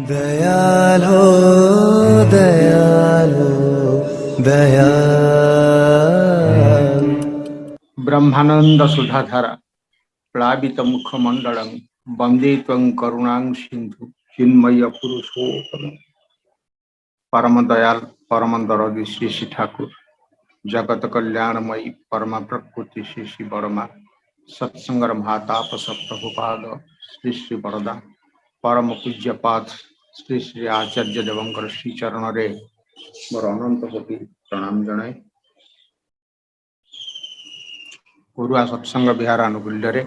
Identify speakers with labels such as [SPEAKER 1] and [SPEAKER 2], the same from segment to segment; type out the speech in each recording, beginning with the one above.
[SPEAKER 1] दयालो दयालो दयाल
[SPEAKER 2] ब्रह्मानंद सुधाधारा प्लावित मुखमंडलं वंदे त्वं करुणां सिंधु चिन्मय पुरुषोत्तम परम दयाल परम दरदी श्री श्री ठाकुर जगत कल्याणमयी परम प्रकृति श्री श्री बड़मा सत्संगर महाताप सप्तभुपाद श्री श्री बरदा परम पूज्यपाद श्री श्री आचार्य देवंकर श्री चरण रे मोर अनंत कोटि प्रणाम जनाए। गुरुआ सत्संग विहार आनुकूल्य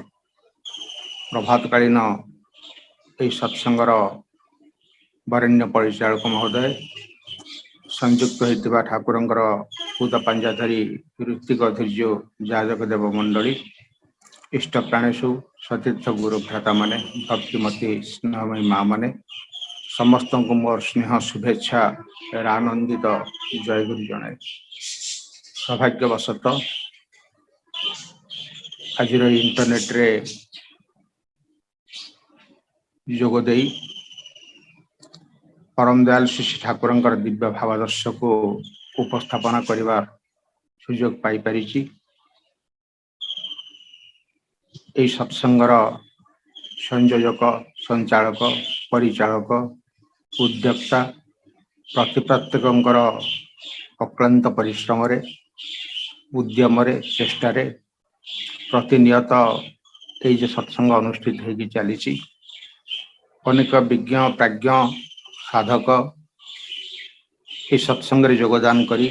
[SPEAKER 2] प्रभातकालीन यही सत्संगर वरेण्य परिचालक महोदय संयुक्त होता ठाकुरंकर पूत पांजाधरी ऋत्विक धैर्य जाजक देव मंडली इष्ट प्राणेशु सतीर्थ गुरु भ्राता माने भक्तिमती स्नेहमयी माँ माने समस्त को मोर स्नेह शुभेच्छा आनंदित जय गुरु जनाए। सौभाग्यवशत आज इंटरनेट रे जोगदे परम दयाल श्री श्री ठाकुरंकर दिव्य भावादर्श को उपस्थापना करने सुजोग पाई परिछि। एई सत्संगर संयोजक संचालक परिचालक उद्योक्ता प्रत्येक अक्लांत परिश्रम उद्यम चेष्टा प्रतिनियत ये सत्संग अनुष्ठित होगी चली अनेक विज्ञ प्राज्ञ साधक ये सत्संग योगदान करी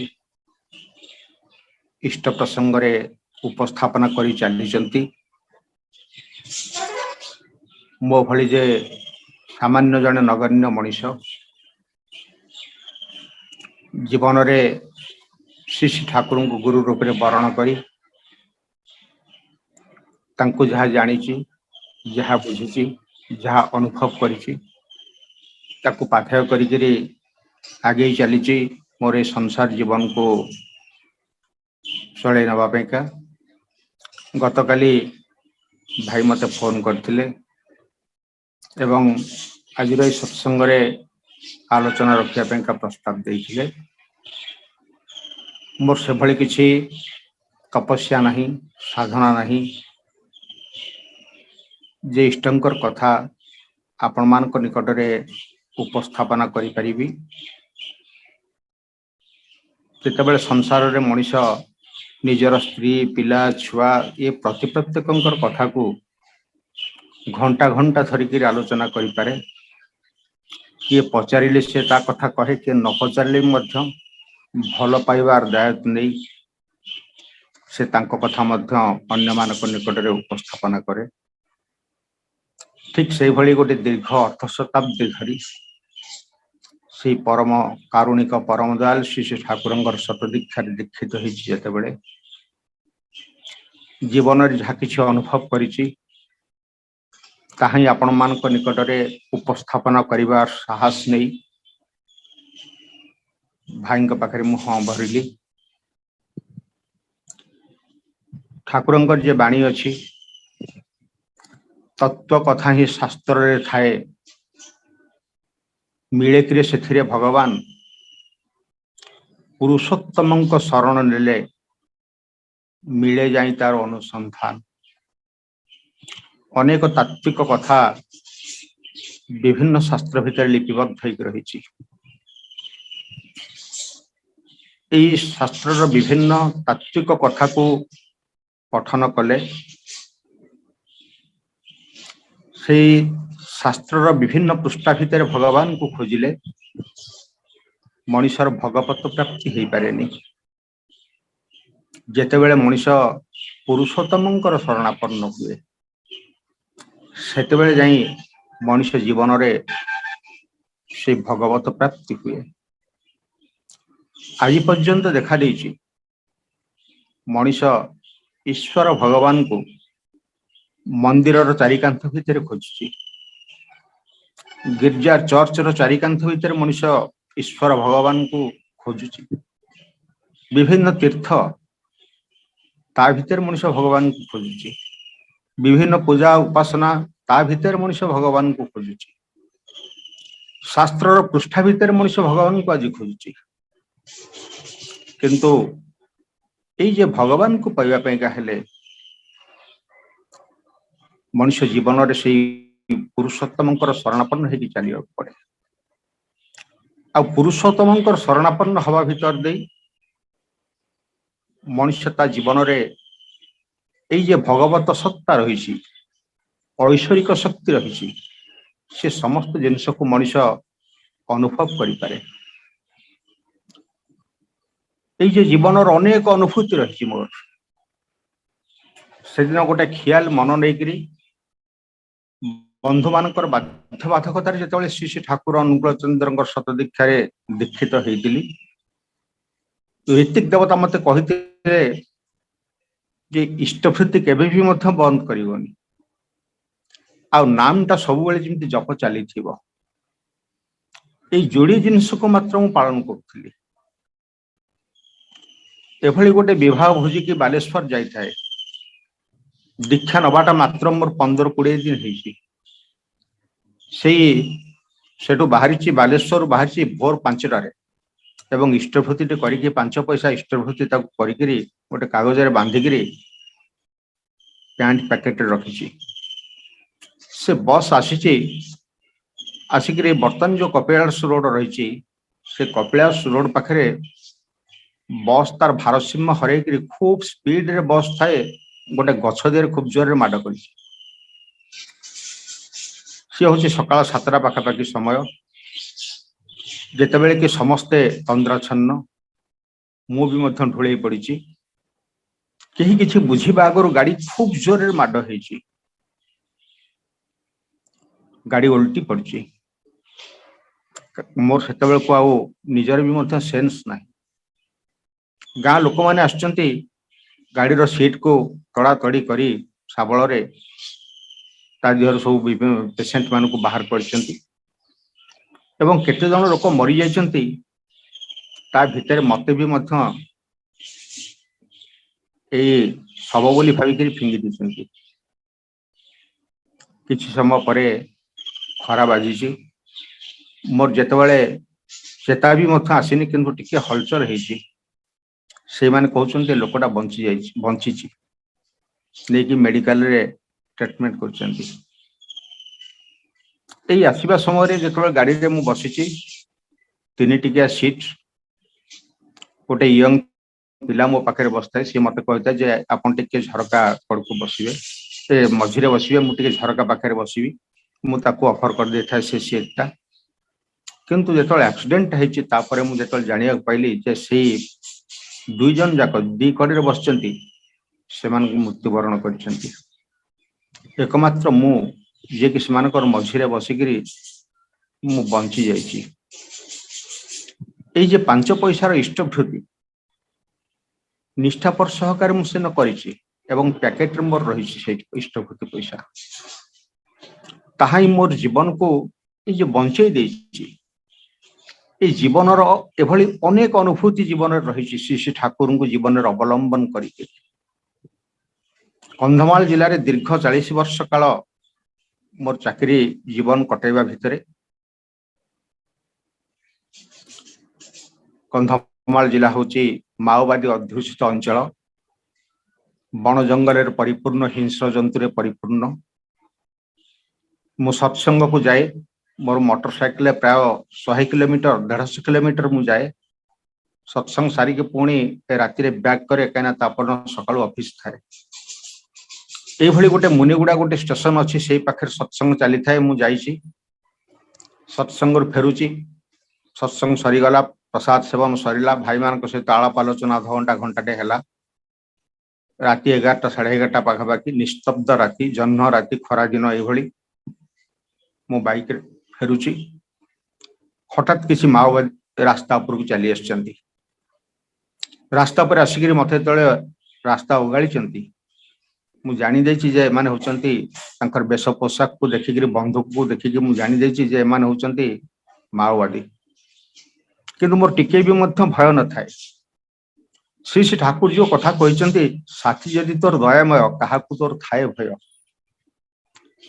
[SPEAKER 2] इष्ट प्रसंग उपस्थापना करी चली मो भली जे सामान्य जने नगण्य मनीष जीवन रे श्री श्री ठाकुर को गुरु रूप में वर्ण करी तांको जहाँ जानी जहाँ बुझी जहाँ अनुभव करी पाथेय करी आगे चली मोर संसार जीवन को चल नापा गतकाली भाई मते फोन करथिले एवं आज सत्संग आलोचना रखापी प्रस्ताव देते मोर से भली किसी तपस्या नहीं साधना नहीं जे इष्टंकर कथा आपण मान निकट रे उपस्थापना करि परिबी। जेतेबेले संसार रे मनीष निजर स्त्री पिला छुआ ये प्रत्येक कथा को घंटा घंटा धरिकी आलोचना करि पारे। किए पचारिले से ता कथा कहे किए न पचारिले भल पाइबार दायित्व नहीं से तांको कथा मध्य अन्य मानक निकट रे उपस्थापना करे। ठीक से भली गोटे दीर्घ अर्थ शताब्दी धरी से परम कारुणिक परम दयाल श्री श्री ठाकुरंकर शतदीक्षा दीक्षित होते जीवन जहाँ किसी अनुभव करिछि ताही आपण मानक निकट रे उपस्थापना करिबार साहस नहीं भाई पाखे मु हाँ भरिली। ठाकुरंकर जे बाणी अच्छी तत्व कथा ही शास्त्र रे थाए मिले कि से भगवान पुरुषोत्तम शरण नेले मिले जाई तार अनुसंधान। अनेक तात्विक कथा विभिन्न शास्त्र भितर लिपिबद्ध होकर रही। शास्त्र विभिन्न तात्विक कथा को पठन कले से शास्त्र विभिन्न पृष्ठा भितर भगवान को खोजिले मनीषर भगवत प्राप्ति हो पारे। जेतेबेले मनीष पुरुषोत्तम शरणापन्न हुए सेतेबेले जाई मनीष जीवन रे से भगवत प्राप्ति हुए। आज पर्यंत देखा देछि मनीष ईश्वर भगवान को मंदिर चारिकांथ भितर खोजी गिरजा चर्च चारिकांथ भितर मनीष ईश्वर भगवान को खोजुची। विभिन्न तीर्थ ता भितर मनीष भगवान को खोजुची। विभिन्न पूजा उपासना ता भितर मनीष भगवान को खोजुची। शास्त्र पृष्ठा भितर मनुष्य भगवान को आज खोजुची किंतु ये भगवान को पाइबा हेले मनुष्य जीवन रे से पुरुषोत्तम शरणापन्न होगी चलिया पड़े आ पुरुषोत्तम शरणापन्न हवा भीतर दे मनुष्यता जीवन रे ये भगवत सत्ता रही ऐश्वरिक शक्ति रही से समस्त जिनस को मनुष्य अनुभव करें ये जीवन अनेक अनुभूति रही मोर से दिन गोटे ख्याल मन नहीं बंधु मान बाध्यबाधकतार जो श्री श्री ठाकुर अनुकूल चंद्र शत दीक्षा दीक्षित होती ऋतिक देवता मत कहते इष्टभृति केबे भी बंद करनी आ नामटा सब जमी जप चली जोड़ी जिनस को मात्र मु पालन करी एभली गोटे विवाह भोजी की बालेश्वर जाए दीक्षा नवाटा मात्र मोर 15-20 दिन सेठू बाहरी बालेश्वर बाहरी भोर 5टार एवं इष्टभूति करी 5 पैसा इष्टभूति गोटे कागज बांधिक पैंट पैकेट रखी से बस आसिक बर्तमान जो कपिलास रोड रही से कपिलास रोड पाखे बस तार भारसाम्य हर खूब स्पीड रे बस थाए गोटे गछ दे खूब जोर माड़ कर सी हूँ सकाल 7टा पाखापाखि समय जिते कि समस्ते तंद्राच्छन्न मु भी ढोल पड़ी कहीं किसी बुझा आगर गाड़ी खूब जोर माड़ हो गाड़ी उल्टी पड़ी मोर से निजर भी सेन्स ना गाँ लोक मैंने आसुच्चंती गाड़ीर सीट को तड़ा तड़ी करी शाबल देहर सब पेसेंट मान को बाहर करते केते जन लोक मरी जाइछंती ता भितर मते भी शव बोली भाविक फिंगी दी किछि समय पर खरा बाजी मोर जेतबेले चेता भी आसीनी किंतु टिके हलचल होती से माने कहते लोकटा बंची मेडिकल रे ट्रीटमेंट कर आसवा समय जो गाड़ी रे मु बसी 3 टिकिया सीट गोटे यंग पिला मो पाखे बसता सी मत कहता जे आपन टिके झरका कड़ को बसवे मझीरे बसवे मुझे झरका पाखे बसवी मुझे ऑफर कर दे था से सीटा किंतु जो एक्सीडेंट होता मुझे जाना पाइली जे से 2 जन जाक 2 कड़े बस मृत्युवरण कर एकमात्र मु जे कि मझीरे बसिकी मु बंची जाइए 5 पैसार इष्टभृति निष्ठापर सहकार मुझे करी पैकेट मोर रही इष्टभृति पैसा ताहा ही मोर जीवन को ये बंचे जीवन एभली अनेक अनुभूति जीवन रही श्री श्री ठाकुर को जीवन अवलंबन कर कंधमाल जिले में दीर्घ 40 वर्ष काल मोर चाकरी जीवन कटेवा भितर कंधमाल जिला हूँ माओवादी अध्युषित अंचल बण जंगल परिपूर्ण हिंस्र जंतु परिपूर्ण मु सत्संग को जाए मोर मोटरसाइकिल प्राय 100 किलोमीटर 150 किलोमीटर मु जाए सत्संग सारिके पुणी राति बैक करे कहीं सकाल ऑफिस थाए ये गोटे मुनिगुड़ा गोटे स्टेशन अच्छी से पाखे सत्संग चली थाए मु जाइछि सत्संग फेरुची सत्संग सरीगला प्रसाद सेवन सरला भाई मान सहित आलाप आलोचना आधा घंटाटे है राति 11टा 11:30 पाखापाखि निस्तब्ध राति जह्न राति खरा दिन ये मो बाइक फेरुची हठात किसी माओवादी रास्ता उपर को चली आसचंती रास्ता पर आसिक मत रास्ता ओगाड़ी मु जानी देछि जे माने होचंती तांकर बेश पोशाक को देखिक बंदूक को देखिक मु जानी देछि जे माने होचंती माओवादी किंतु मोर टिके भी भय न थाए श्री श्री ठाकुर जो कथा कहते साथी जदि तोर दयामय क्या तोर थाए भय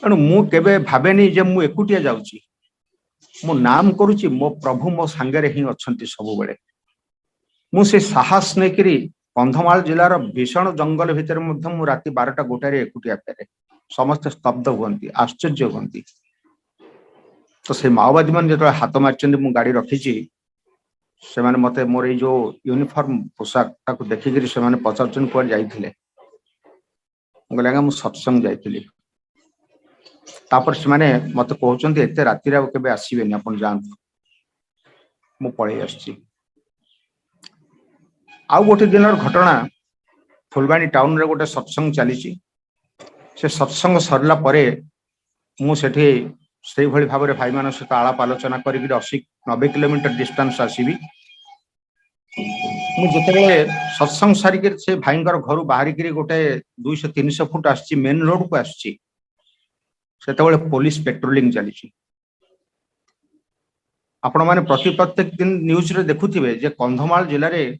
[SPEAKER 2] तेणु मु केबे भावेनी जे मु एकुटिया जाउची मो नाम करुच्ची मो प्रभु मो सांगे ही अच्छा सब बेले मुझे साहस नहीं कंधमाल जिलार भीषण जंगल भितर राति 12टा 1टारे एकुटिया फेरे समस्त स्तब्ध हुंती आश्चर्य हुंती तो से माओवादी मैंने जो हाथ मार्च गाड़ी रखी से मत मोर जो यूनिफॉर्म पोशाक ताको देखिक से पचार कुआडे जाइए मुझे सत्संग जाइली तापर से मत कहते एत राति के आसबेनि आप जातु मु पलि आउ गोटे दिन घटना फुलबाणी टाउन रे गोटे सत्संग चली से सत्संग सरला परे मुझे से भाव में भाई मान सहित आलाप आलोचना कर 80-90 किलोमीटर डिस्टेंस आसबि मुझे सत्संग सारिक से भाई घर बाहरिक गोटे 200-300 फुट आसी मेन रोड को आसी पुलिस पेट्रोलिंग चली आपण मैंने प्रत्येक दिन न्यूज रे देखुथिबे जे कंधमाल जिले में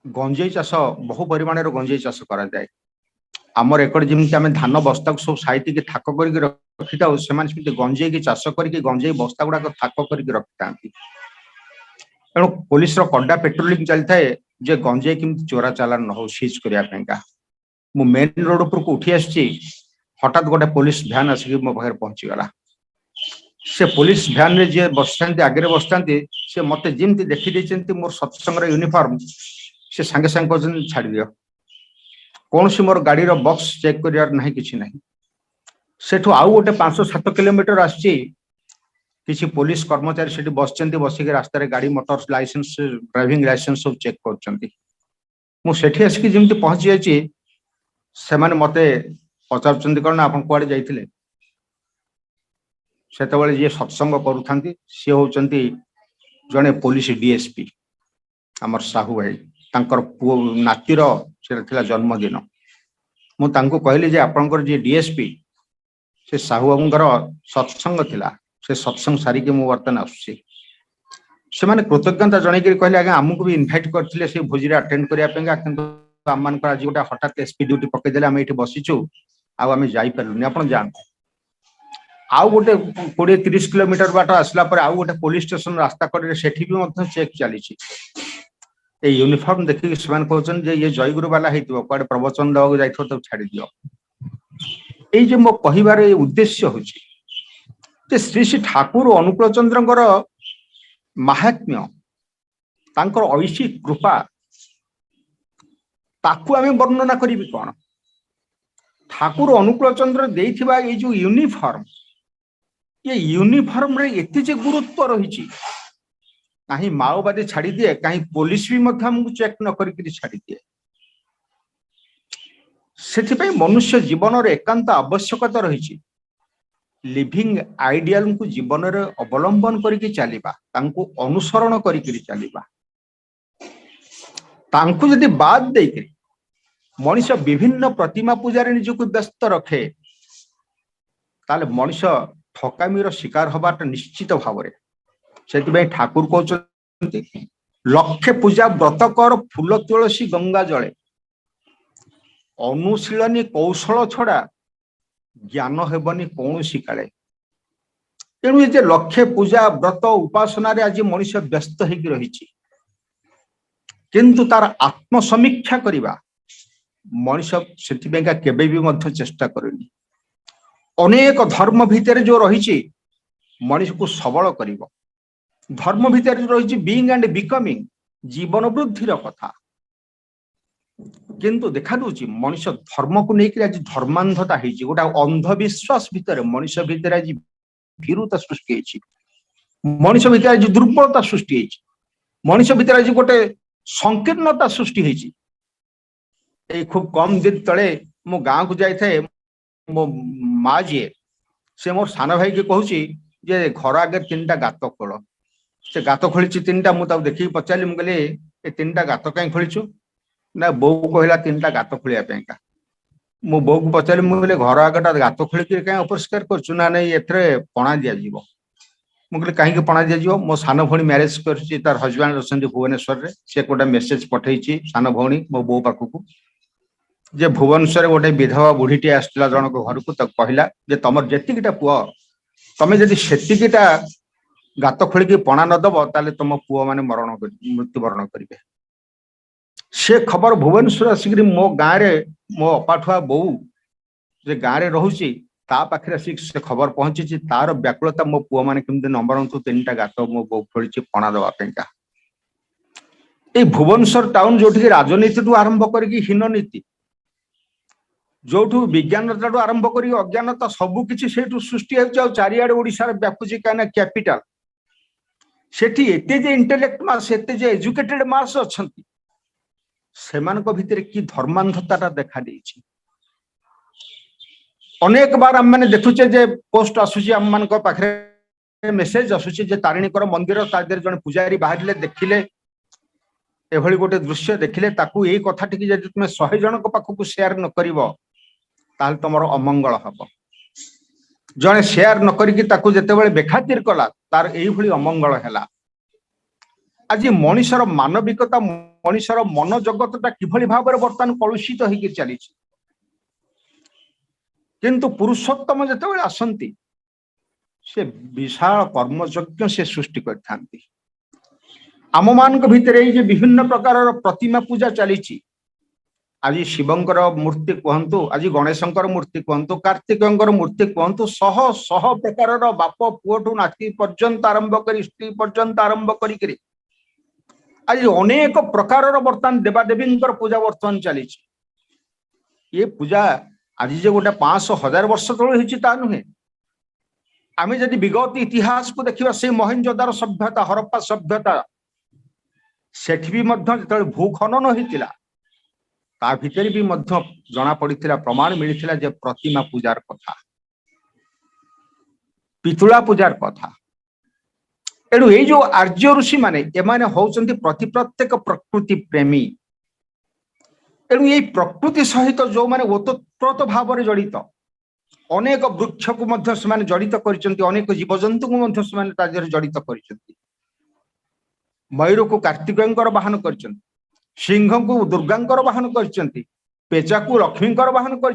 [SPEAKER 2] गंजेई चाष बहु परिमाण गंजेई चाष करा जाए आमर एकड़ जमी आम धान बस्ता को सब साइट के थाक कर रखी था से गंजेई की चाष करके गंजेई बस्ता गुड़ाक थाक कर रखी था तेणु पुलिस कड़ा पेट्रोलिंग चली थाए जे गंजेई केमती चोरा चालान न हो सीज करने मु मेन रोड उपर को उठी आसी हठात गोटे पुलिस भ्यान आसिक मो पाखे पहुंचीगला से पुलिस भ्यान रे जे बसता आगे बसता से मत जमी देखी मोर सत्संग यूनिफॉर्म से सांगे सांगे कहते छाड़ दियो कौन सी मोर गाड़ी बॉक्स चेक कर ना कि सेठू आउ गोटे 500-7 किलोमीटर आसी किसी पुलिस कर्मचारी से बस बसिक रास्तार गाड़ी मोटर लाइसेंस ड्राइविंग लाइसेंस सब चेक कर आसिक जमी पहुंची जाइए से मत पचार कौन आप कुआडे जाइए से जी सत्संग करूँ सी होती जड़े पुलिस डीएसपी आमर साहू भाई तांकर पुओ नातीर से जन्मदिन मुझे कहली जे आपंकर जी डीएसपी से साहू बाबूर सत्संग थिला से सत्संग सारिके मु बर्तमान आसुची से माने कृतज्ञता जन कहले आगे आमको भी इनभाइट करथिले से भोजी अटेंड करने आम आज गोटे हठात एसपी ड्यूटी पकईदे आम ये बसीचु आम जापरूनी आप जानते आउ गोटे 20-30 किलोमीटर बाट आसला आउ गोटे पुलिस स्टेशन रास्ता कड़े से चेक चली यूनिफॉर्म देखिए कहते ये जयगुरु वाला होते प्रवचन देवा जाइए तो छाड़ दियो ये मो कहबार उद्देश्य हूँ श्री श्री ठाकुर अनुकूल चंद्र महात्म्य तांकर ऐसी कृपा ताकू आम वर्णना करी कौन ठाकुर अनुकूल चंद्र देइथिबा ये जो यूनिफॉर्म ये यूनिफॉर्म रे एते जे गुरुत्व रही कहीं माओवादी छाड़ी दिए कहीं पुलिस भी हमको चेक न करी छाड़ी दिए से मनुष्य जीवन रे एकांत आवश्यकता रही लिविंग आइडियल को जीवन रे अवलंबन करके चलिबा तांको अनुसरण करके चलिबा तांको यदि बाद देके मनुष्य विभिन्न प्रतिमा पूजार निजक व्यस्त रखे ताले मनुष्य ठकामीर शिकार हबाटा निश्चित भाव से ठाकुर कहते लक्षे पूजा व्रत कर फूल तुलसी गंगा जले अनुशीलनी कौशल छड़ा ज्ञान हेबनी कौन काले तेणु ये लक्षे पूजा व्रत उपासना आज मनुष्य व्यस्त होगी रही किंतु तार आत्मसमीक्षा करवा मनुष्य से भी चेष्टा करनी अनेक धर्म भितर जो रही मनुष्य को सबल कर धर्म भितर रही बीइंग एंड बिकमिंग जीवन वृद्धिर कथा किंतु देखा दूची मनुष्य धर्म को लेकर आज धर्मांधता होती गोटा अंधविश्वास भितर मनुष्य भितर आज भीरुता सृष्टि होती मनुष्य भितर आज दुर्बलता सृष्टि होती मनुष्य भितर आज गोटे संकीर्णता सृष्टि होती खूब कम दिन तले मो गाँ को जाए मो माँ जी से मोर सान भाई के कहूँ जे घर आगे 3टा गात खोल से गात खोली 3टा मुझे देखिए पचारि मुझे ये 3टा गात कहीं खोलीचु ना बो कहला 3टा गात खोलिया मो बो को पचारि मुझे घर आगटा गात खोलिक कहीं अपरिष्कार करचु ना नहीं एथरे पणा दि मुझे कहीं पणा दि मो सान भौणी मैरेज कर तार हजबैंड अच्छा भुवनेश्वर रे से गोटे मेसेज पठेई सान भौणी मो बो पाखक जे भुवनेश्वर गोटे विधवा बुढ़ीटे आसला जनक घर को कहला जे तुम जेतिकटा पुआ तमे जदि सेतिकिटा गात खोलिकी पणा न दब ताले तुम पुओ माने मृत्युवरण करेंगे। से खबर भुवनेश्वर आसिक मो गाँव रे मो अपाठुआ बो जे गाँव रे रोचे ता पाखे आसिक से खबर पहुंची तार व्याकुलता मो पुओ माने केमती नंबर 3टा गात मो बो खोली पणा दवापेगा। ये भुवनेश्वर टाउन जो राजनीति टू आरंभ करके हीन नीति जो विज्ञानता टू आरंभ कर अज्ञानता सबकि से सृष्टि हो चारिआडे ओडिशार व्यापुची कहीं कैपिटाल सेठी एते जे इंटेलेक्ट मास एते जे एजुकेटेड मास अछंती सेमानक भितर की धर्मांधता देखा देछि। अनेक बार हम माने देखुचे जे पोस्ट आसुची हम मानक पाखरे मेसेज आसुची जे तारिणीकर मंदिर तादेर जने पुजारी बाहरले देखिले एभली गोटे दृश्य देखिले ताकू एई कथाटी की जदि तुमे 100 जनक पाखकू शेयर न करिवो ताल तमर अमंगल हबो। जने शेयर न करिकी ताकू जेतेबेले बेखातिर कला तार एई भली अमंगल हैला। आज मनुष्यर मानविकता मनुष्यर मन जगतटा किभली भाबरे वर्तमान कलुषित होइके चली किंतु पुरुषोत्तम जेतेबेले आसंती से विशाल कर्मयज्ञ से सृष्टि करथांती। आम मान भितर विभिन्न प्रकार प्रतिमा पूजा चली। आज शिवंकर मूर्ति कहतु आज गणेशंकर मूर्ति कहतु कार्तिकंकर मूर्ति कहतु शह शह प्रकार बाप पुओठू नाती पर्यंत आरंभ कर स्त्री पर्यंत आरंभ कर आज अनेक प्रकार बर्तमान देवादेवी पूजा बर्तमान चली। ये पूजा आज जे गोटे 500,000 वर्ष तला नुहे। आम जदि विगत इतिहास को देखा से मोहेंजोदारो सभ्यता हरप्पा सभ्यता सेठी भी जो भूखनन होता ता भितर भी जना पड़ा प्रमाण मिलता जे प्रतिमा पूजार कथा पितुला पूजार कथा। एणु ये जो आर्य ऋषि माने एमाने होउचंती प्रति प्रत्येक प्रकृति प्रेमी। एणु ये प्रकृति सहित जो माने ओतप्रोत भाव में जड़ित अनेक वृक्ष को से जड़ित कर अनेक जीवजंतु को जड़ित कर मयूर को कार्तिकंकर वाहन कर सिंह को दुर्गांकर वाहन कर पेचा को लक्ष्मींकर वाहन कर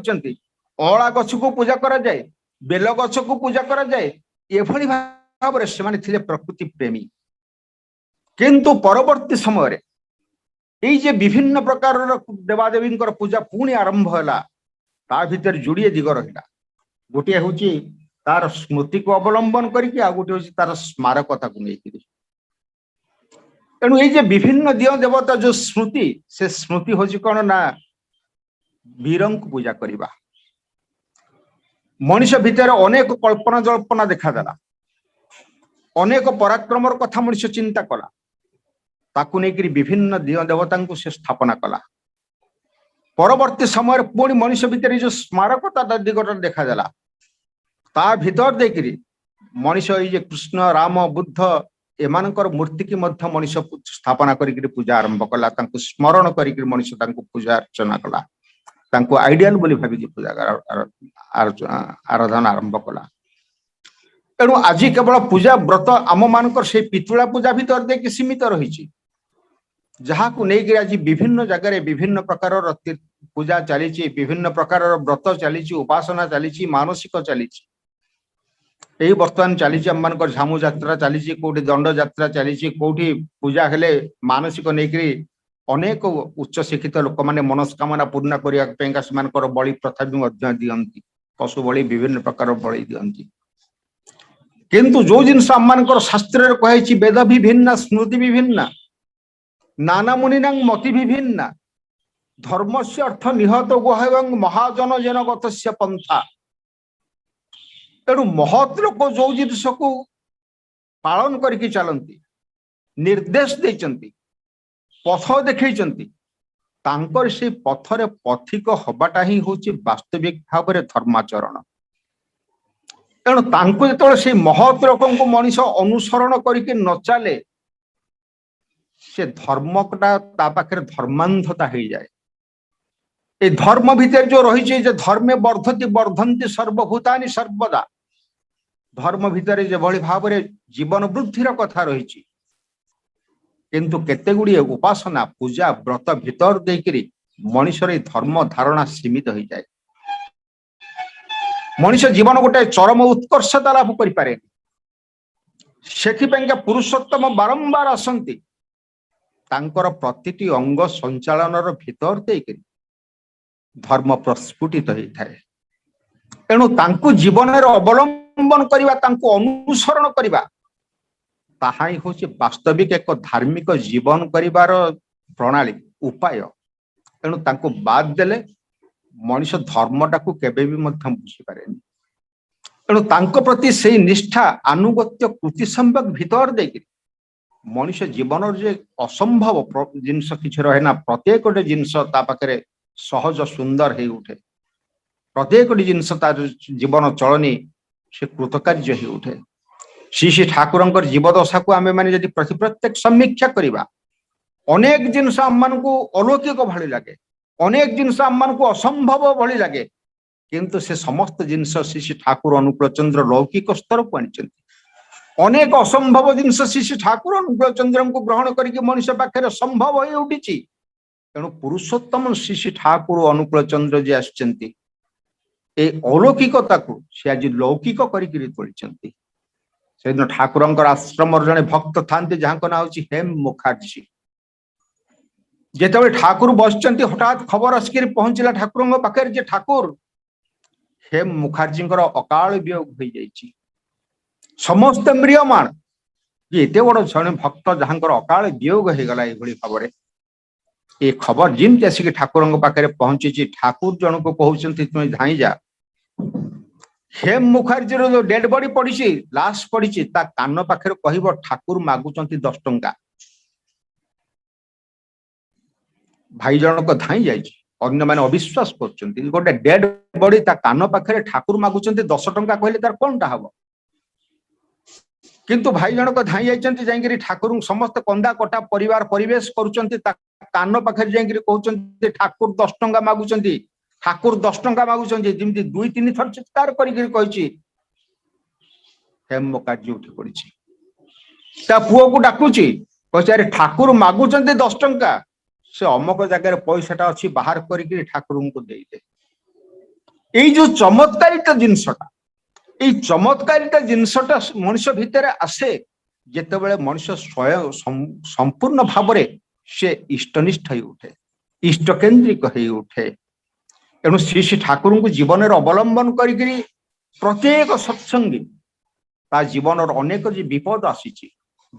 [SPEAKER 2] अला गछ को पूजा करा जाए बेल गछ को पूजा करा जाए एभली भाव में से प्रकृति प्रेमी। किंतु परवर्ती समय ये विभिन्न प्रकार देवादेवी पूजा पुणी आरंभ है ता भीतर जोड़िए दिग रहा। गोटे हूँ तार स्मृति को अवलंबन करके आ गोटे हूँ तार स्मारकता को लेकर। तेणु ये विभिन्न दिय देवता जो स्मृति से स्मृति हूँ कौन ना वीरं को पूजा करवा। मनुष्य भितर अनेक कल्पना जल्पना देखादेला अनेक पराक्रमर कथा मनुष्य चिंता कला ताकू नहीं विभिन्न दिय देवता को से स्थापना कला। परवर्ती समय पुणी मनुष्य भितर जो स्मारकता दिगटा देखादेला ता भीतर देकरी मनुष्य ये कृष्ण राम बुद्ध एमानकर मूर्ति की मध्य मनुष्य स्थापना करिक पूजा आरंभ कला स्मरण करिक मनुष्य पूजा अर्चना कला आइडियल बोली भावी पूजा आराधना आरंभ कला। तेणु आज केवल पूजा व्रत आम मानकर से पितुला पूजा भीतर देख सीमित रही जहाँ को लेकर आज विभिन्न जगह विभिन्न प्रकार पूजा चली विभिन्न प्रकार व्रत चली उपासना चली मानसिक चली यही बर्तमान चली आम मान झामु यात्रा चली कौटी दंड यात्रा चली कौटी पूजा हेले मानसिक नहीं अनेक उच्च शिक्षित लोक मैंने मनस्कामना पूर्ण करने से बलि प्रथा भी दिखती पशु बलि विभिन्न प्रकार बलि दिखती। किंतु जो जिनस आम शास्त्र कही वेद भी भिन्न स्मृति भी भिन्न नाना मुनिना मति भी भिन्न धर्म से अर्थ निहत गुह एवं महाजन जन गत पंथा। तेणु महत लोक जो जिनस को पालन करके चलती निर्देश देचंती पथ देखते से पथरे पथिक हवाटा ही हूँ वास्तविक भाव में धर्माचरण। तेणु जो से महत लोक मनीष अनुसरण करके न चले से धर्मटा पाखे धर्मांधता हो जाए। ये धर्म भितर जो रही धर्मे वर्धति वर्धन्ति सर्वभूतानि सर्वदा धर्म भितर जो भाव में जीवन वृद्धिर कथा रही किंतु केते गुड़िए उपासना पूजा व्रत भितर देकरी मनुष्यर धर्म धारणा सीमित हो जाए। मनुष्य जीवन गोटे चरम उत्कर्षता लाभ करें से पुरुषोत्तम बारंबार आसंती तांकर प्रतिटी अंग संचालन भीतर देकर धर्म प्रस्फुटित होता है। एणु तांकु जीवन अवलंबन करवा अनुसरण करवा ताहा ही हूँ वास्तविक एक धार्मिक जीवन करिवार प्रणाली उपाय। एणु तांकु बाद देले मनुष्य धर्मटा को केबे भी मध्य बुझी पारेनी। एणु तांको प्रति से निष्ठा आनुगत्य कृति संवेक भीतर देकर मनुष्य जीवन जे असंभव जिनस किसी रहे ना प्रत्येक गोटे जिनस पाखे सहज सुंदर हो उठे प्रत्येक गोटे जिनस तार जीवन चलनी से कृतकार्य हो उठे। श्री श्री ठाकुर जीवदशा को आम मैंने जब प्रत्येक समीक्षा करवा अनेक जिनस आम को अलौकिक भली लगे अनेक जिनस आम को असंभव भली लगे किंतु से समस्त जिनस श्री श्री ठाकुर अनुकूल चंद्र लौकिक स्तर को आनी अनेक असंभव जिनस श्री श्री ठाकुर अनुकूल चंद्र को ग्रहण करके मनुष्य पाखे संभव हो उठी। तेणु पुरुषोत्तम श्री श्री ठाकुर अनुकूल चंद्र जी आसचंती ए अलौकिकता को सी आज लौकिक करी तोली। से दिन ठाकुर आश्रम जड़े भक्त था जहाँ ना हूँ हेम मुखार्जी जिते ठाकुर बस हठात खबर आसिक पहुंचला ठाकुर पाखे जे ठाकुर हेम मुखार्जी अकाल वियोग हो जाइए समस्त म्रियमाण एत बड़ जड़े भक्त जहाँ अकाल वियोग हो गला भाव ये खबर जिमती आसिक ठाकुर पाखे पहुंची ठाकुर जन को कहते तुम्हें धाई जा हेम मुखार्जी जो डेड बॉडी पड़ी लाश पड़ी कान पाखे कह ठाकुर मागुंट 10 टंका भाई जनक धाई जाने मैंने अविश्वास कर गोटे डेड बॉडी कान पाखे ठाकुर मागुंट 10 टंका कहले तार कौन टा हम किंतु भाई जनक धाई जाइए ठाकुर समस्त कंदा कटा परिवार परिवेश करुँच कान पाखे जाइए कहते ठाकुर 10 टंका मागुंट ठाकुर 10 टंका मागुंट जमी 2-3 थर चित्कार करी हेम मुखार्जी उठी पड़ी पुओ को डाकुची अरे ठाकुर मागुंट 10 टंका से अमक जगह पैसाटा अच्छी बाहर करी ठाकुर को दे दे। जो चमत्कारिता जिनसटा ये चमत्कारिता जिनसटा मनुष्य भितर आसे जिते मनुष्य स्वयं संपूर्ण भाव से इष्टनिष्ठ हो उठे इष्ट केन्द्रिक हो उठे। एणु श्री श्री ठाकुर को जीवन अवलंबन करी प्रत्येक सत्संगी ता जीवन अनेक विपद आसी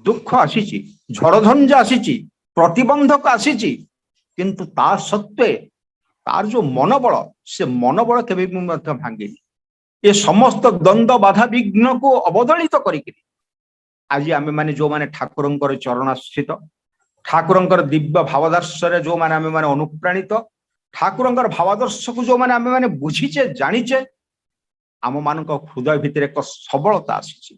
[SPEAKER 2] दुख आसी झड़झंझ आसी प्रतिबंधक आसी किंतु ता सत्वे तार जो मनोबल से मनोबल केबे भी भांगे ये समस्त द्वंद्व बाधा विघ्न को अवदलित करी आज आम मैंने जो माने ठाकुर चरणाश्रित ठाकुर दिव्य भावदर्श जो माने आम मैंने अनुप्राणित ठाकुर भावादर्श को जो माने आम मैंने बुझीचे जानीचे आम मान हृदय भितर एक सबलता आसी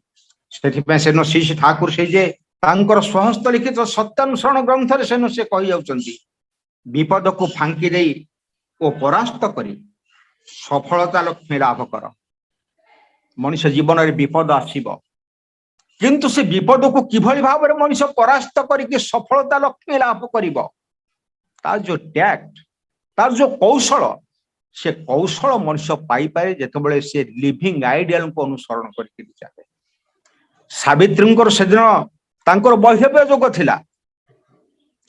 [SPEAKER 2] से श्री श्री ठाकुर से जे स्वहस्त लिखित सत्यानुसरण ग्रंथ से कही जाउचंती विपद को फांकी दे ओ परास्त करी सफलता लक्ष्मी लाभ कर। मनुष्य जीवन में विपद आसीब किंतु से विपद को किभली भाव में मनुष्य परास्त करके सफलता लक्ष्मी लाभ करिब तार जो टैक्ट तार जो कौशल से कौशल मनुष्य पाई पाए जेतबेले से लिविंग आइडियल को अनुसरण करके चाहे। सावित्री से दिन वैधव्य जोग थिला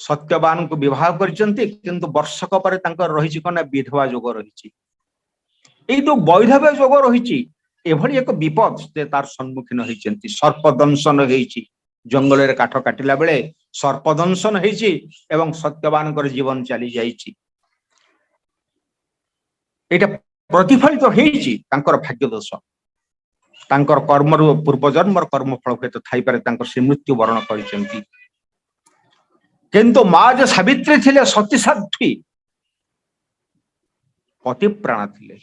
[SPEAKER 2] सत्यवान को विवाह करचंती किंतु वर्षक पर रही कना विधवा जोग रही जो वैधव्य जोग रही एभली एक विपद से तार सम्मुखीन होती सर्पदंशन होती जंगल काठ काटिला बेले सर्पदंशन होती एवं सत्यवान जीवन चली जाइए एटा प्रतिफलित होती भाग्य दोष कर्म पूर्वजन्म कर्मफल हेतु थाईपे से मृत्युवरण कर किंतु माँ जो सावित्री थिले सती साध्वी पति प्राण थिले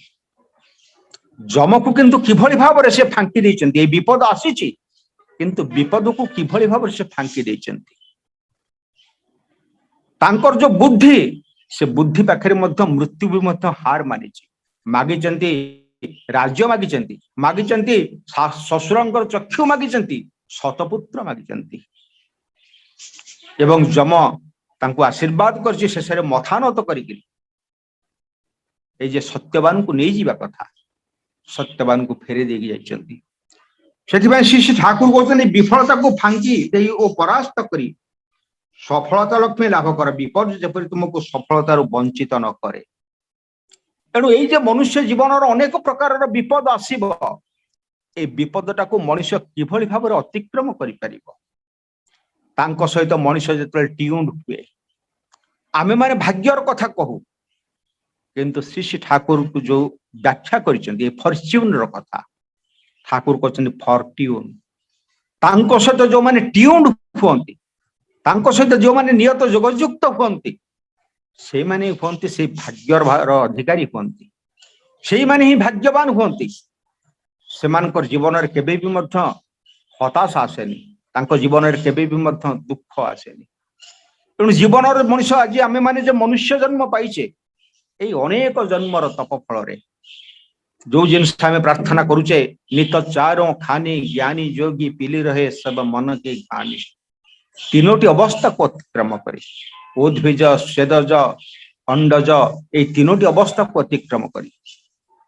[SPEAKER 2] जम को किंतु किभली भाव से फांकी देइचंती विपद आसी किंतु विपद को किभली भाव से फांकी देइचंती तांकर जो बुद्धि से बुद्धि पाखरे मध्य मृत्यु भी मध्य हार मानी मागिचंती राज्य मागिचंती मागिचंती ससुरंकर चक्षु मागिचंती शतपुत्र मागिचंती एवं जम तांको आशीर्वाद करछि शेषे मथा नत करिकि ए जे सत्यवान को नहीं जीवा कथा सत्यवान को फेरी देगी जाइछन्ति सेथिबाई श्री श्री ठाकुर कहते विफलता को फांकी देई ओ परास्त करी सफलता लक्ष्मी लाभ कर विपद जेपरि तुमको सफलतार वंचित न करे तेणु ये मनुष्य जीवन अनेक प्रकार विपद आसब ए विपदटा को मनुष्य किभली भाव अतिक्रम कर सहित मनुष्य जो ट्यून्ड हुए आमे माने भाग्यर कथा कहू किंतु श्री श्री ठाकुर को जो व्याख्या कर फॉर्च्यून रो कथा ठाकुर कहते फॉर्ट्यून तांको सहित जो माने ट्यून्ड हुअंती तांको सहित जो माने नियत जोगयुक्त हुअंती से माने हुअंती से भाग्यर अधिकारी हुअंती से माने ही भाग्यवान हुअंती सेमानकर जीवन रे केबे भी मध्य हताश आसेनी तांको जीवन रे केबे भी मध्य दुख आसेनी तेणु जीवन रे मनुष्य आज आमे माने जे मनुष्य जन्म पाइछे ए अनेक जन्मर तप फल रे जो जिनस आमे प्रार्थना करूचे नित चारों खानी ज्ञानी जोगी पिली रहे सब मन के ज्ञानी तीनोटी अवस्था को अतिक्रम करे उद्भिज स्वेदज अंडज ए तीनोटी अवस्था को अतिक्रम करी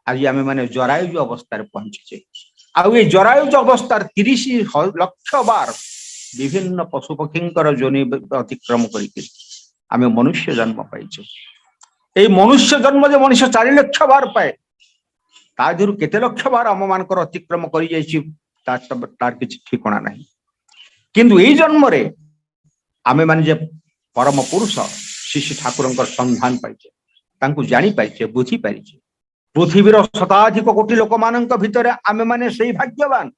[SPEAKER 2] आज आमे माने जरायुज अवस्था पहुंचे आ जरायुज अवस्था 30 लक्ष बार विभिन्न पशु पक्षी जोनि अतिक्रम करके आमे मनुष्य जन्म पाइछे ए मनुष्य जन्म जो मनुष्य 4 लक्ष बार पाए तादिरु केते लक्ष बार आम मानकर अतिक्रम करि जाइछि तार किछि ठिकाना नहीं किंतु ए जन्म रे आमे माने जे परम पुरुष श्री श्री ठाकुरंकर संधान पाइछे तांकु जानि पाइछे बुझी पाइछे पृथ्वीर शताधिक कोटी लोक मानक भितर आमे माने सही भाग्यवान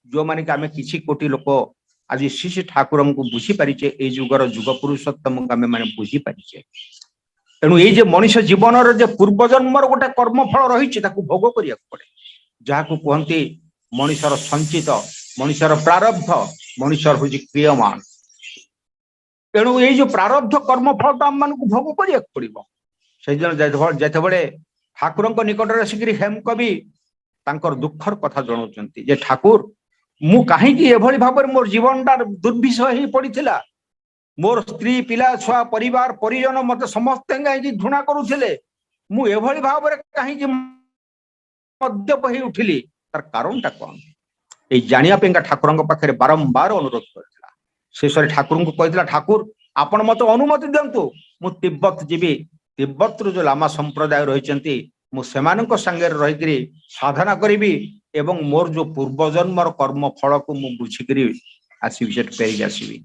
[SPEAKER 2] जो माने कि आमे किछि कोटी लोक आज श्री श्री ठाकुरं को बुझी पारिछे ए जुगर जुग पुरुषोत्तम को आमे माने बुझी पारिछे तेणु ये मनुष्य जीवन जे पूर्व जन्मर गोटे कर्मफल रही भोग करिया पड़े जहाँ कहते मनुष्यर संचित मनुष्यर प्रारब्ध मनुष्यर हूँ क्रियमान तेणु ये जो प्रारब्ध कर्मफल तो आम मान भोग करिया पड़ो से ठाकुर निकट आसिक हेम कवि दुखर कथा जनाऊँ ठाकुर मु कहीं एभली भाव मोर जीवनटा दुर्विषय हो पड़ा मोर स्त्री पिला छुआ परिवार परिजन मत समस्त कहीं घृणा करुले मुझे भाव कहीं मद्यप हो उठिली तार कारणटा कौन ये जानापा ठाकुर पाखे बारंबार अनुरोध करता शेष ठाकुर को कहता ठाकुर आपण मत अनुमति दिंतु मु तिब्बत जीवी तिब्बत जो लामा संप्रदाय रही संगे रही साधना करी एवं मोर जो पूर्वजन्मर कर्म फल को मु बुझिकी आसबि से फेरिक आसबि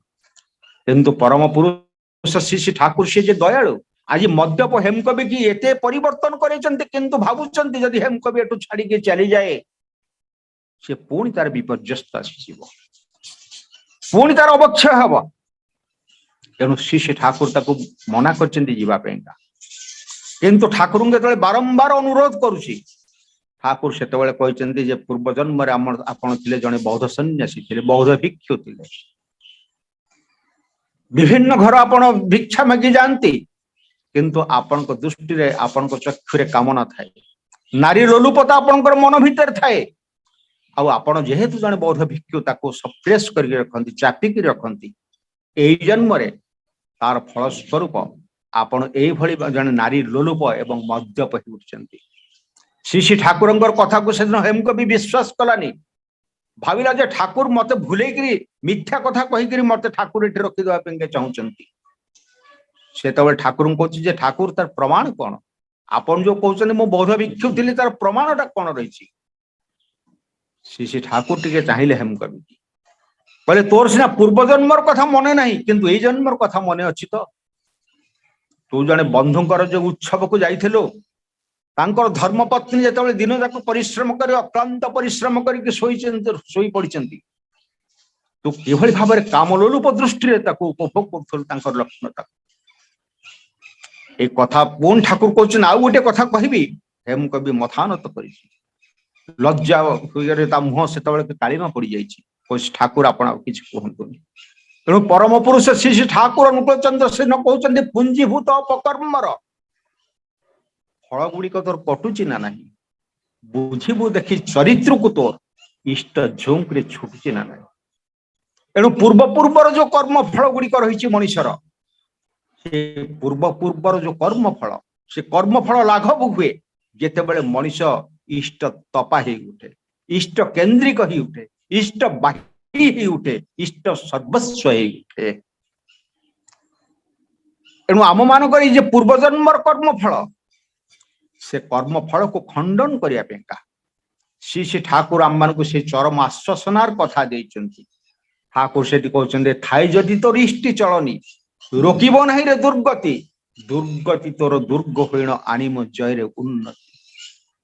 [SPEAKER 2] किंतु परम पुरुष श्री श्री ठाकुर से जे दयालु आज मद्यप हेमकवि की एते परिवर्तन करते किंतु भावुंट जदि हेमकवि एटू छाड़ी के चली जाए से पुणी तार विपर्यस्त आसी पुणी तार अवक्षय हम तेणु श्री श्री ठाकुर ताको मना करवाई किंतु ठाकुर जो बारंबार अनुरोध करुच्ची ठाकुर से कहते पूर्व जन्म आपण थे जड़े बौद्ध सन्यासी थे बौद्ध भिक्षु थे विभिन्न घर आपण भिक्षा मागी जाती किंतु आपण दृष्टि रे आपण चक्षुरे कामना थाए नारी लोलुपता आपणकर मन भीतर थाए आपण जेहेतु जड़े बौद्ध भिक्षु ताको सप्रेस करके रखती चापिक रखती एई जन्म रे तार फलस्वरूप आपण एई भली जड़े नारी लोलुप एवं मद्यप हो उठचंती श्री श्री ठाकुरंकर कथा को सेदिन हेमकवि विश्वास कलानी भाविला जे ठाकुर मते भूलेकरी मिथ्या कथा कहीकरी मते ठाकुर एठी रखिदेवा पेंगे चाहूचंती सेतबे ठाकुर कहछि ठाकुर तार प्रमाण कौन आपण जो कहउछन मो बौद्ध भिक्षु थिली तार प्रमाणटा कौन रही श्री श्री ठाकुर टिके चाहिए हेमकवि कहले तोर सिना पूर्व जन्मर कथा मने नहीं किंतु ए जन्मर कथा मने अछि तो तू जने बंधुंकर जो उत्सव को जाइथिलो तांकर धर्मपत्नी जेतेबेले दिन जाक परिश्रम कर अक्लांत परिश्रम करके शोई पड़िचंती तू किभली भाव में कामलोलुप दृष्टि उपभोग कर लक्षण ए कथा पुन ठाकुर कहते आउ गोटे कथा कहबी हेमकवि मथानत कर लज्जा मुह से कालीमा पड़ जाइए ठाकुर आप कहतुनि तेणु परम पुरुष श्री श्री ठाकुर अनुकूल चंद्र सेन कहते पुंजीभूत अपकर्मर फल गुड़िक तोर कटुची ना नहीं बुझीबू देखी चरित्र को तोर इष्ट झुंक रे छुटुची ना नहीं तेणु पूर्व पूर्वर जो कर्म फल गुड़िक रही मनुष्यर से पूर्व पूर्वर जो कर्म फल से कर्म फल लाघव हुए जिते बड़े मनुष्य इष्ट तपा ही उठे, इष्ट केन्द्रिक ही उठे, इष्ट बाही ही उठे, इष्ट सर्वस्व ही उठे। एणु आम मानक ये पूर्वजन्मर कर्मफल से कर्मफल को खंडन करने श्री श्री ठाकुर आम मान से चरम आश्वासनार कथा देइचंती। ठाकुर से कहते थाई जदि तोर इष्टि चलनी रोकब ना रे दुर्गति, दुर्गति तोर दुर्ग हईन आणिम जय रे उन्नति।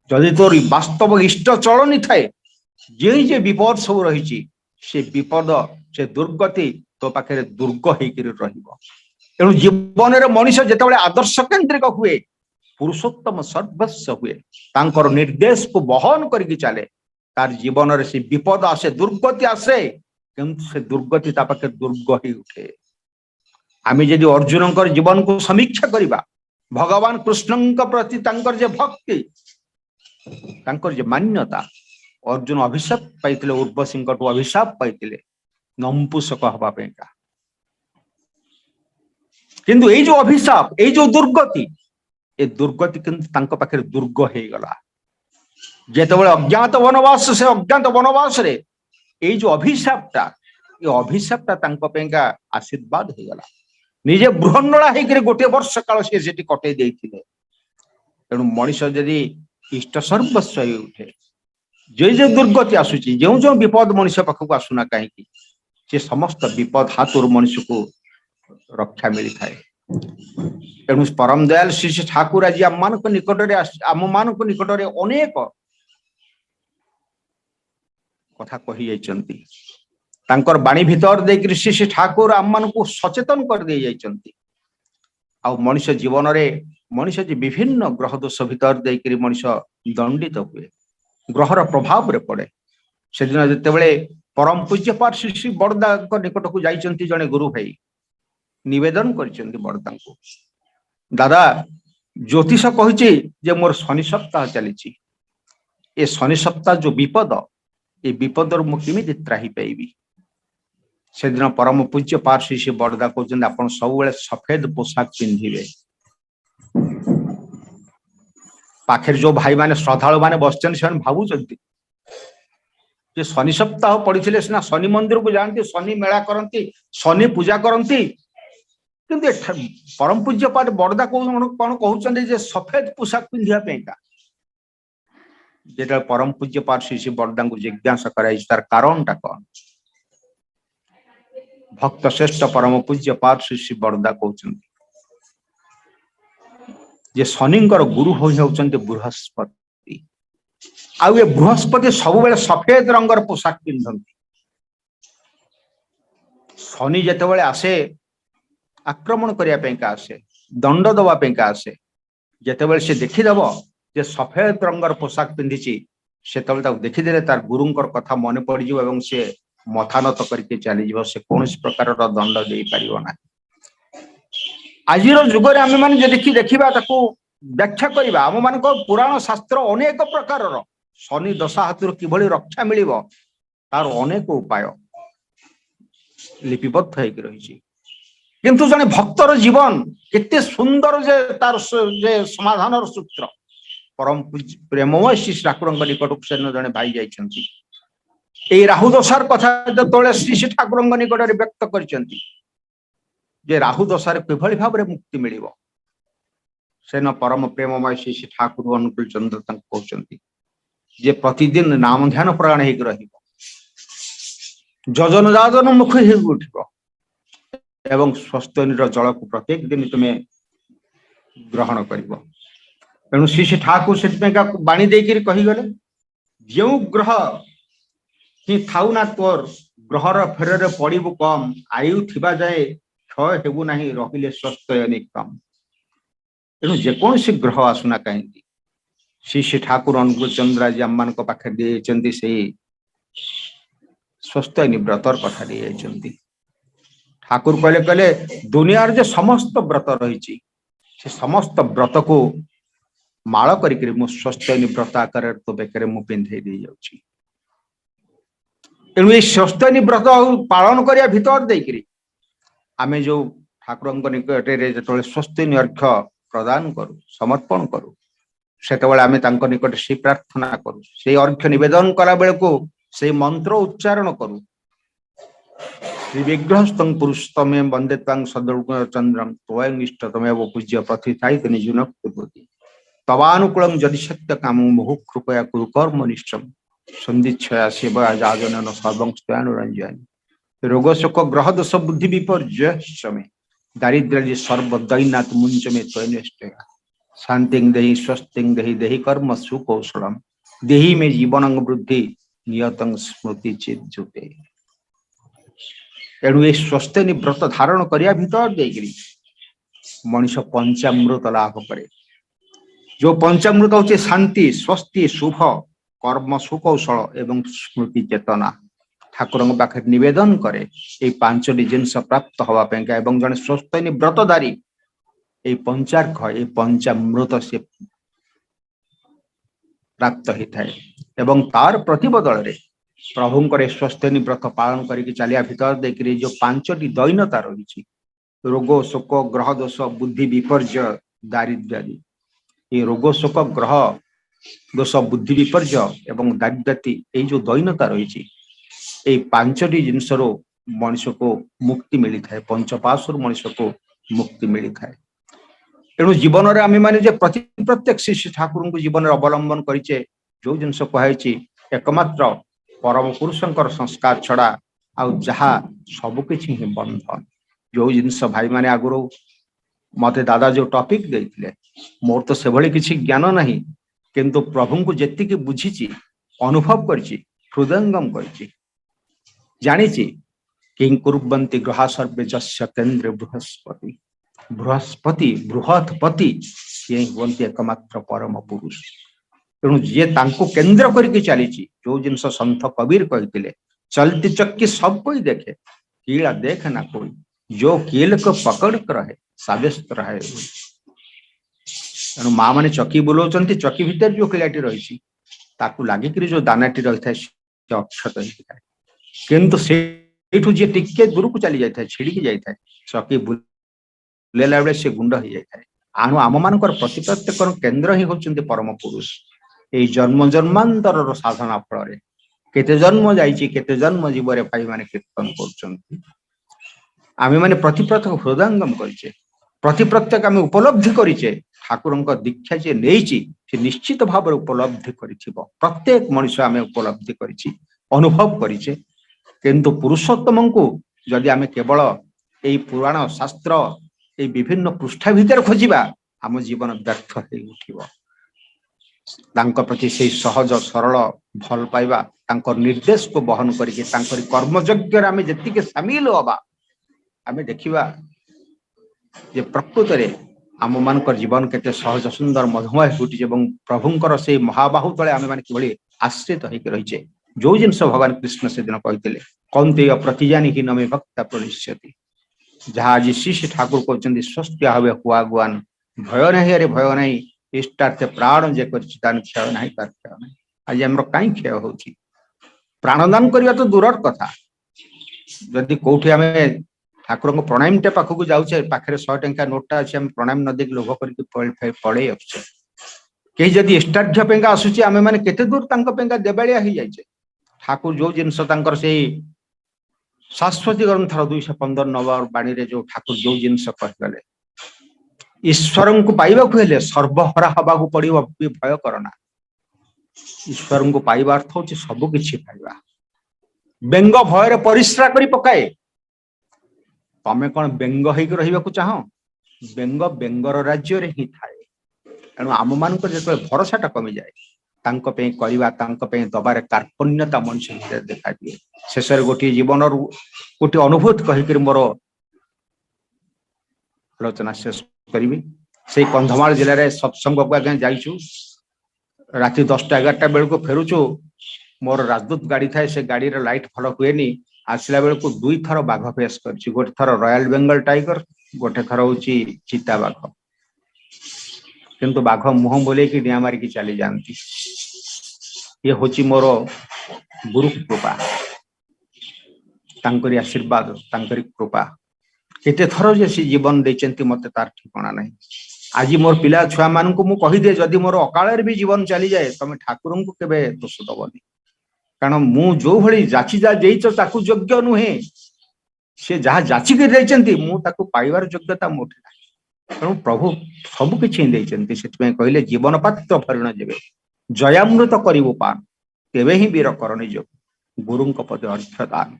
[SPEAKER 2] जदि तोर वास्तव इष्ट चलनी थाए जे विपद सब रही से विपद से दुर्गति तो पाखे दुर्ग होणु जीवन में मनीष जिते आदर्श केन्द्रिक हुए पुरुषोत्तम सर्वस्व हुए तांकर निर्देश को बहन करके चले तार जीवन में से विपद आसे दुर्गति आसे किंतु से दुर्गति ता पाखे दुर्ग ही उठे। आम जदि अर्जुन जीवन को समीक्षा करवा भगवान कृष्ण प्रति तांकर जे भक्ति तांकर जे मान्यता अर्जुन अभिशाप पाइतिले उर्वशी अभिशाप पाइतिले नंपुसक हवा पेका किंतु ये जो अभिशाप ये जो दुर्गति ए दुर्गति किंतु तांको पाखे दुर्ग हो गला। जेतेबेले अज्ञात वनवास से अज्ञात वनवास रे ये जो अभिशापटा ये अभिशापटा तांको पेका आशीर्वाद हो गला। निजे बृहन्नला होकर गोटे वर्ष काल से सेठी कटै देइथिले। तेणु मनीष जदि इष्ट सर्वस्व हो उठे जे दुर्गति आसुची जो जो विपद मनीष पाखक आसुना कहीं से समस्त विपद हाथ मनीष को रक्षा मिली थाए। तेणु परम दयाल श्री श्री ठाकुर आज आम मान निकट में अनेक कथा कही तांकर बाणी भीतर देकर श्री श्री ठाकुर आम मान को सचेतन कर दे जाइछंती। आ मनुष्य जीवन में मनुष्य जी विभिन्न ग्रह दोष भीतर देकर मनुष्य दंडित हुए ग्रहर प्रभाव रे पड़े। से दिन जितेबले परम पूज्यपाठ श्री श्री बड़दा निकट को जाइछंती जने गुरु भाई निवेदन करिसेंती बड़दा को दादा ज्योतिष कहिछि जे मोर शनि सप्ताह चलीछि ए शनि सप्ताह जो विपद ए विपदर मु केमिति त्राही पाइबी। से दिन परम पूज्य पाठ श्री श्री बड़दा कहते आपण सब सफेद पोशाक पिंधिबे। पाखे जो भाई माने श्रद्धालु माने बसचन से भावुचंती जे शनि सप्ताह पड़िथिले सिना शनि मंदिर को जानती शनि मेला करती शनि पूजा करती किंतु परम पूज्य पाठ बड़दा कौन कहते जे सफेद पोशाक पिंधा जो परम पूज्य पाठ श्री श्री बड़दा को जिज्ञासा कराई तार कारणटा कौन। भक्त श्रेष्ठ परम पूज्य पाठ श्री श्री बड़दा कहते जे शनिंकर गुरु होउछन्ते बृहस्पति आ ये बृहस्पति सब बेले सफेद रंगर पोशाक पिंधती। शनि जेतेबेले आसे आक्रमण करने आसे दंड दवाई आसे जेतेबेले से देखीदेव जे सफेद रंगर पोशाक पिंधि से देखीदे तार गुरुंकर कथा मन पड़ एवं से मथा नत करके चली से कौन प्रकार दंड दे पार ना। आज जुग आम मैंने देखा व्याख्या करवा आम मान पुराण शास्त्र अनेक प्रकार शनि दशा हाथ किभली रक्षा मिल तार अनेक उपाय लिपिबद्ध होकर रही किंतु जने भक्तर जीवन केते सुंदर जे तार जे समाधान सूत्र परम प्रेममय श्री ठाकुर निकट से जने भाई जाइछन्ती। राहु दशार कथा जो श्री श्री ठाकुर निकट में व्यक्त करछन्ती जे राहु दशार किभली भाव मुक्ति मिल से न परम प्रेममय श्री श्री ठाकुर अनुकूल चंद्र कहते जे प्रतिदिन नाम ध्यान प्राण हो जजन जाजन मुख हो उठ एवं स्वस्तिर जल को प्रत्येक दिन तुम्हें ग्रहण कर। तेणु श्री श्री ठाकुर से बाणी देकर कहीगले जो ग्रह ही थाउ ना तोर ग्रहर फेर पड़ू कम आयु थिबा जाए क्षय हेबु नाही रहिले स्वस्थ निकम। तेणु जेकोसी ग्रह आसुना कहीं श्री श्री ठाकुर अनुकूल चंद्र जी आम पाखे दे से स्वस्थ व्रतर कथा दे ठाकुर कहले कहले दुनियार जो समस्त व्रत रही से समस्त व्रत को माल करिक स्वस्थ व्रत आकार तो बेकर मु पिंधे दे जाउछि। तेणु ये स्वस्थ व्रत पालन करिया भीतर देकरी आमे जो ठाकुर निकट जो स्वस्थ अर्घ्य प्रदान करू समर्पण करू सेतेबेले आमे तांको निकट से प्रार्थना करू से अर्घ्य निवेदन कला बेले को से मंत्र उच्चारण करू विग्रहस्थं पुरुषतमे वंदे त्वां सदगुण चंद्रम त्वयं इष्टतमेव पूज्य प्रतिथायित निजुन कुर्वति तवानुकूलं यदि सत्य कामं बहु कृपया कुरु कर्म निष्ठम संदिच्छया सेवा जाजनन सर्वं स्तयानुरंजन रोग शोक ग्रह दोष बुद्धि विपर्य समय दारिद्र्य सर्व दैनाथ मुंच में त्वयनिष्ठया शांति देहि स्वस्ति देहि देहि कर्म सुकौशलम देहि में जीवन वृद्धि नियतं स्मृति चेत जुटे एणु ये स्वस्थनि व्रत धारण करिया भीतर देकरी मनुष्य पंचामृत लाभ करे जो पंचामृत होचे शांति स्वस्ति शुभ कर्म सुकौशल एवं स्मृति चेतना ठाकुर पाखे निवेदन करे ये पांचटी जिनस प्राप्त हवा एवं जड़े स्वस्थनि व्रतधारी ये पंचार्घ ये पंचामृत से प्राप्त होता है एवं तार प्रतिबदल रे प्रभुंकर स्वस्थनि व्रत पालन करके चलिया भीतर देखिए जो पांचटी दैनता रही रोग शोक ग्रह दोष बुद्धि विपर्य दारिद्र्य ये रोग शोक ग्रह दोष बुद्धि विपर्य एवं दारिद्र्य ये जो दैनता रही ये पांचटी जिनस मनुष्य को मुक्ति मिली था पंचपाशु मनुष्य को मुक्ति मिली था तेणु जीवन में आम मैंने प्रत्येक श्री ठाकुर को जीवन में अवलंबन करें जो जिनस कहे एकमात्र परम पुरुषंकर संस्कार छड़ा आउ जहा सबकि ही बंधन जो जिनस भाई माने आगुरी मते दादा जो टॉपिक देते मोर तो से भली किसी ज्ञान नहीं किंतु प्रभु को जेतिकी बुझी अनुभव करी हृदयंगम करी जानी किं कुर्वन्ति ग्रहा सर्वे जस्य केन्द्रे बृहस्पति बृहस्पति बृहत्पति ये हुंती एकमात्र परम पुरुष तेणु जी तांको केन्द्र करके चली जो जिनस संत कबीर कहते चलती चक्की सब कोई देखे कीड़ा देख ना कोई जो कील को पकड़ कर रहे साब्यस्त रहे तेणु माँ मैंने चक्की बुलाऊँ चक्की भितर जो कीलाटी रही लगिक जो दानाटी रही है अक्षत होता है किंतु से जी टिके दूर को चली जाए छिड़की जाए चक्की बुलेला बेले से गुंड हो जाए आनु आम मान प्रति प्रत्येक केन्द्र ही होती परम पुरुष ये जन्म जन्मांतर साधना फल केते जन्म जाइए केते जन्म जीवन भाई माने कीर्तन कर प्रति प्रत्येक हृदयंगम करें प्रति प्रत्येक आम उपलब्धि करें ठाकुर दीक्षा जे नहीं निश्चित भाव उपलब्धि कर प्रत्येक मनुष्य आम उपलब्धि कर अनुभव करें किंतु पुरुषोत्तम को जदि आम केवल यही पुराण शास्त्र ये विभिन्न पृष्ठा भीतर खोजा आम जीवन व्यर्थ हो उठिब प्रति से सहज सरल भल पाइबा निर्देश को बहन करके कर्मयज्ञ आम जी सामिल हवा आम देखा जे प्रकृत रे आम मान जीवन केते सहज सुंदर मधुमय उठी प्रभुंकर से महाबाहु तले आम मैंने किभली आश्रित होकर रहीचे जो जिनस भगवान कृष्ण से दिन कहते कौन्तेय प्रतिजानी ही नमे भक्ता प्रणश्यति जहाँ आज श्री ठाकुर कहते स्वस्थ हवे हुआ गुआन भय नहीं अरे भय नहीं इष्टार्थ प्राण जे कर क्षय नहीं तार क्षय नहीं आज आम कहीं क्षय हो प्राणदान करने तो दूर कथा जदि कौटी आम ठाकुर को प्रणाम टे पाखक जाऊे पाखे 100 टंका नोटा अच्छे आम प्रणाम न देख लोभ कर पड़े आसुचे कहीं जदि इष्टार्थ पेंका आसूची आम मैंने केते दूर पेंका देवालिया हो जाए ठाकुर जो जिनस से शाश्वती ग्रंथर 215 नंबर बाणी रे जो ठाकुर जो जिनस कहगले ईश्वर को पाइबा हेले सर्वहरा हवा पड़ो भय करना ईश्वर को पाइबा अर्थ हूँ सब किछि पाइबा बेंग भयर परिश्रा करी पकाए तमें कौन बेंग होइक रहिबाकु चाह बेंग बेंगर राज्य रे ही थाए तेणु आम मान जो भरोसाटा कमी जाए दबार कार्पण्यता मनुष्य देखा दिए शेष गोटे जीवन गोटे अनुभूति कहीकि मोर आलोचना शेष करी से कंधमाल जिले में सत्संग को आगे जाइछु राति 10टा 11टा बेल को फेरुचु मोर राजदूत गाड़ी थाए से गाड़ी रे लाइट भल हुए आसला बेल को 2 थर बाघ फेस कर गोटे थर रॉयल बेंगल टाइगर गोटे थर हूँ चीता बाघ किंतु बाघ मुह बोले कि डिया मारिकी चली जाती ये हूँ मोर गुरु कृपा तांकरी आशीर्वाद तांकरी कृपा केते थर जे सी जीवन देचंती मते तार ठिकाना नहीं आज मोर पिला छुआ मान को कहीदे जदि मोर अकाल भी जीवन चली जाए तुम ठाकुर को केवे दोष दबनी कारण मु जो भली जाची जा ताकू योग्य नुहे से जहाँ जाचिक मुझे पाइबार योग्यता मोटे तेणु प्रभु सबकि से कहले जीवन पात्र भरण जेबे जयामृत करू पान तेबे ही वीर कर निज गुरु पद अर्थ दान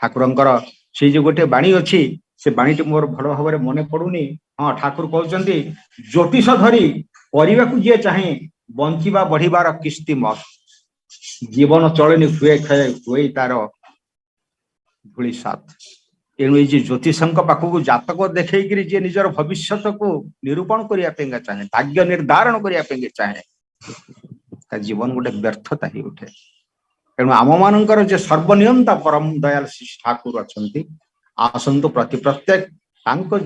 [SPEAKER 2] ठाकुरंकर से जो गोटे बाणी अच्छी से बाणी टी मोर भल भाव मन पड़ुनी। हाँ ठाकुर कहते ज्योतिष धरी करने को जी चाहे बंचवा बढ़िबार किस्ती मत जीवन चलनी हुए खाए हुए तार धूली साथ तेणु ये ज्योतिष पाखक जातक देखकर जी निजर भविष्य को निरूपण करने चाहे भाग्य निर्धारण करने चाहे जीवन गोटे व्यर्थता ही उठे। तेणु आम मानकर जे सर्वनियंता परम दयाल श्री ठाकुर अच्छा आसतु प्रति प्रत्येक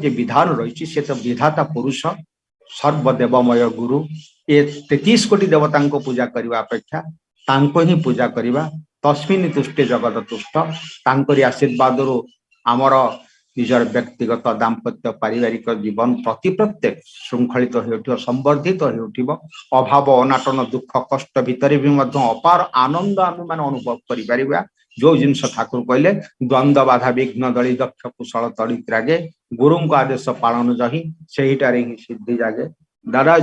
[SPEAKER 2] जे विधान रही से तो विधाता पुरुष सर्वदेवमय गुरु ये 33 कोटी देवता पूजा करने अपेक्षा ही पूजा करवा तस्मिन् तुष्टे जगत तुष्ट तांकरी आशीर्वाद आमर निजर व्यक्तिगत दाम्पत्य पारिवारिक जीवन प्रति प्रत्येक श्रृंखलित हो संवर्धित हो अभाव अनाटन दुख कष्ट भितर भी अपार आनंद आम मान अनुभव कर जो जिनस ठाकुर कहले द्वंद्व बाधा विघ्न दली दक्ष कुशल तड़ी त्यागे गुरु आदेश पालन जही से ही सिद्धि जागे दादा।